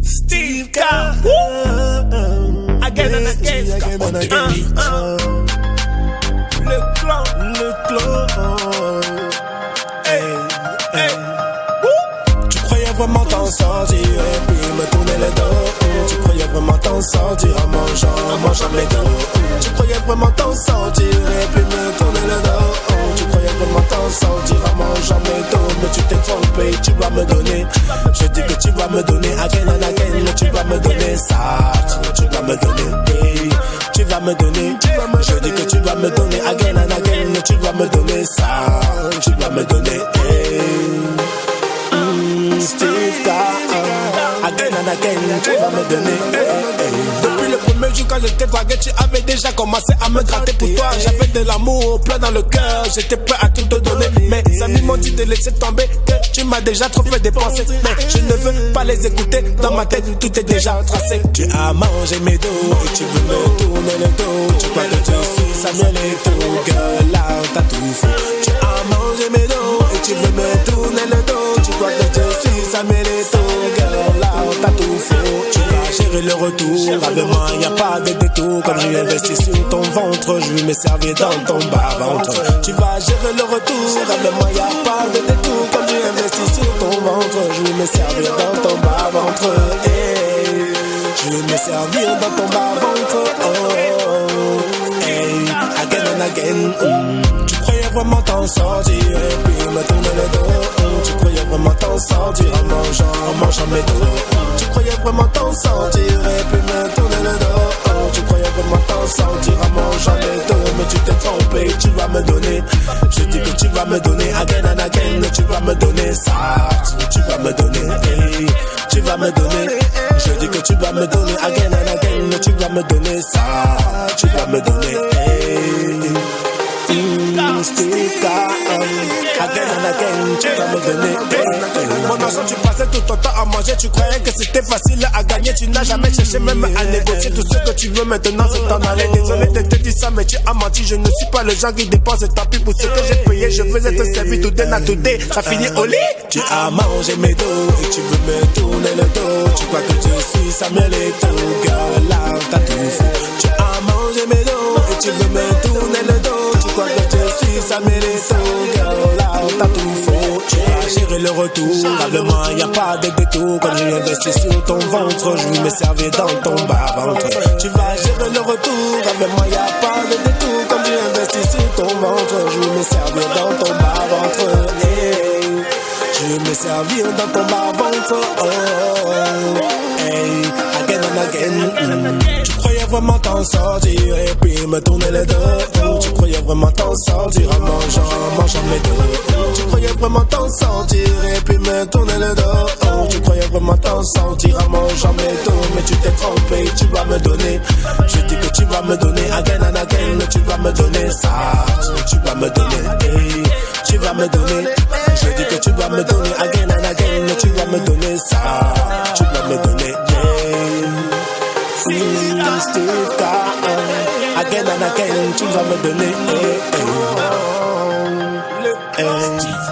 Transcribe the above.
STIFKA, again and again. Le clan, hey. Tu croyais vraiment t'en sortir et puis me tourner le dos. Tu croyais vraiment t'en sortir en mangeant mes dos. Tu croyais vraiment t'en sortir et puis me tourner le dos. Tu croyais vraiment t'en sortir en mangeant mes dos. Mais tu t'es trompé, tu vas me donner. Je dis que tu vas me donner again and again. Mais tu vas me donner ça. Tu vas me donner, hey. Tu vas me donner. Je dis que tu vas me donner again and again. Mais tu vas me donner ça. Tu vas me donner, hey. STIFKA, again and again, tu vas me donner. Depuis le premier jour quand je t'ai dragué, tu avais déjà commencé à me gratter pour toi. J'avais de l'amour plein dans le cœur, j'étais prêt à tout te donner. Mes amis m'ont dit de laisser tomber, que tu m'as déjà trop fait dépenser. Mais je ne veux pas les écouter, dans ma tête tout est déjà tracé. Tu as mangé mes dos et tu veux me tourner le dos. Tu crois que je suis Samuel et tout, girl, là t'as tout fait. Tu as mangé mes dos et tu veux me tourner le dos. Tu crois que je suis Samuel et tout, girl, là t'as tout fait. Tu vas gérer le retour, avec moi y'a pas de détour. Comme j'ai investi sur ton ventre, je vais me servir dans ton bas-ventre. Tu vas gérer le retour, avec moi y'a pas de détour. Comme j'ai investi sur ton ventre, je vais me servir dans ton bas-ventre. Hey, je vais me servir dans ton bas-ventre. Oh, hey, again and again. Tu croyais vraiment t'en sortir et puis me tourner le dos. Tu croyais vraiment t'en sortir en mangeant mes dos. Tu croyais vraiment t'en sortir et puis me tourner le dos. Tu croyais vraiment t'en sortir en mangeant mes dos. Mais tu t'es trompé, tu vas me donner. Je dis que tu vas me donner again and again. Tu vas me donner ça. Tu vas me donner, hey. Tu vas me donner. Je dis que tu vas me donner again and again. Tu vas me donner ça. Tu vas me donner, hey. STIFKA, again and again, tu vas me donner. Mon enfant, tu passais tout ton temps à manger, tu croyais que c'était facile à gagner. Tu n'as jamais cherché même à négocier. Tout ce que tu veux maintenant, c'est t'en aller. Désolé de te dire ça, mais tu as menti. Je ne suis pas le genre qui dépense, tant pis pour ce que j'ai payé. Je veux être servi tout day, not today. Ça finit au lit. Tu as mangé mes dos et tu veux me tourner le dos. Tu crois que je suis Samuel et tout, girl, là t'as tout fait. Tu as mangé mes dos et tu veux me tourner le dos. Tu crois que je suis Samuel et tout, girl, là t'as tout faux. Tu vas gérer le retour, avec moi y'a pas de détour. Comme j'ai investi sur ton ventre, je vais me servir dans ton bas-ventre. Tu vas gérer le retour, avec moi y'a pas de détour. Comme j'ai investi sur ton ventre, je vais me servir dans ton bas-ventre. Hey, je vais me servir dans ton bas-ventre. Oh, hey, again and again. Tu croyais vraiment t'en sortir et puis me tourner le dos. Tu croyais vraiment t'en sortir en mangeant mes dos. Tu croyais vraiment t'en sortir et puis me tourner le dos. Tu croyais vraiment t'en sortir en mangeant mes dos. Mais tu t'es trompé, tu vas me donner. Je dis que tu vas me donner again and again. Tu vas me donner ça. Tu vas me donner, hey. Tu vas me donner. Je dis que tu vas me donner again and again. Tu vas me donner ça. Tu vas me donner, hey. STIFKA, again and again, tu vas me donner, hey, hey.